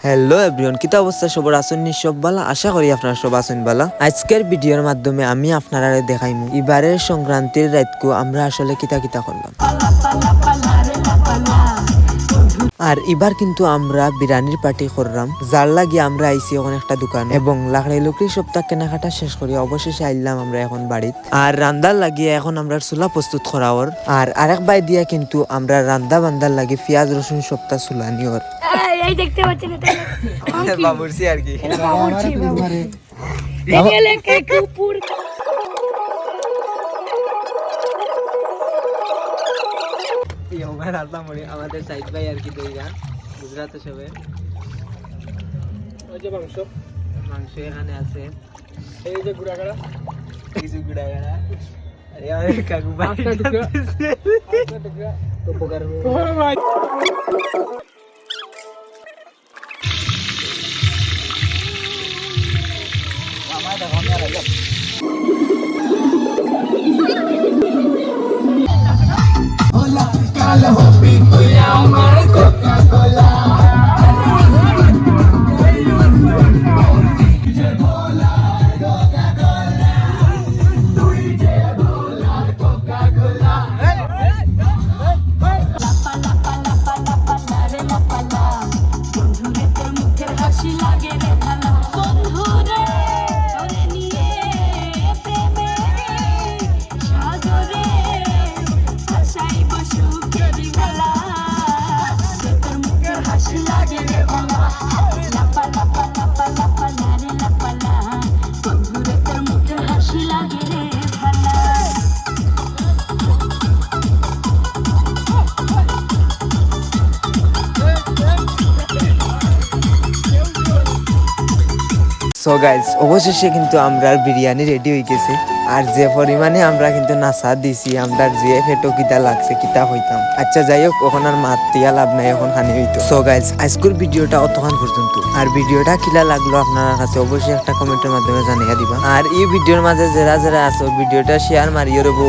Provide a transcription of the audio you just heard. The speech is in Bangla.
হ্যালো এভরিওয়ান, কিতা অবস্থা সবার আছেন সব ভালো? আশা করি আপনারা সব আছেন ভালো। আজকের ভিডিওর মাধ্যমে আমি আপনারা দেখাইমু এবারের সংক্রান্তির রাতকু আমরা আসলে কিতা কিতা করলাম। আর এবার কিন্তু আমরা বিরিয়ানির পার্টি করলাম, যার লাগি আমরা আইছি এখন একটা দোকান এবং লাকড়ি লুকড়ি সপ্তাহ কেনাকাটা শেষ করি অবশেষে আইলাম আমরা এখন বাড়িত। আর রান্দার লাগিয়ে এখন আমরা চুলা প্রস্তুত করা ওর আর আরেক বাই দিয়া কিন্তু আমরা রান্দা বান্দার লাগে পেঁয়াজ রসুন সপ্তাহ চুলানি ওর এই দেখতে পাচ্ছেন এটা বাবুরসি আর কি বাবুর্চি দেখলে কে কুপুর আমাদের সাইড ভাই আর কি দইরা গুজরাটে সবে ওই যে মাংস এখানে আছে, এই যে গুড়াগাড়া কিছু গুড়াগাড়া আরে আমার কাকু ভাই তো পোকার ভাই মামা দেখো আমি আলাদা সো গাইজ অবশেষে কিন্তু আমরা বিরিয়ানি রেডি হয়ে গেছে। আর যে পরিমাণে আমরা কিন্তু নাচা দিছি আমরা যে ফেটো কিতা লাগছে কিতা হইতাম। আচ্ছা যাই হোক, ওখান আর মাত দিয়া লাভ নাই, এখন খানি হইতো। সো গাইজ আজকের ভিডিওটা অতক্ষণ পর্যন্ত। আর ভিডিওটা কিলা লাগলো আপনার কাছে অবশ্যই একটা কমেন্টের মাধ্যমে জানিয়ে দিবা। আর এই ভিডিওর মাঝে যারা যারা আছো ভিডিওটা শেয়ার মারিও রবো।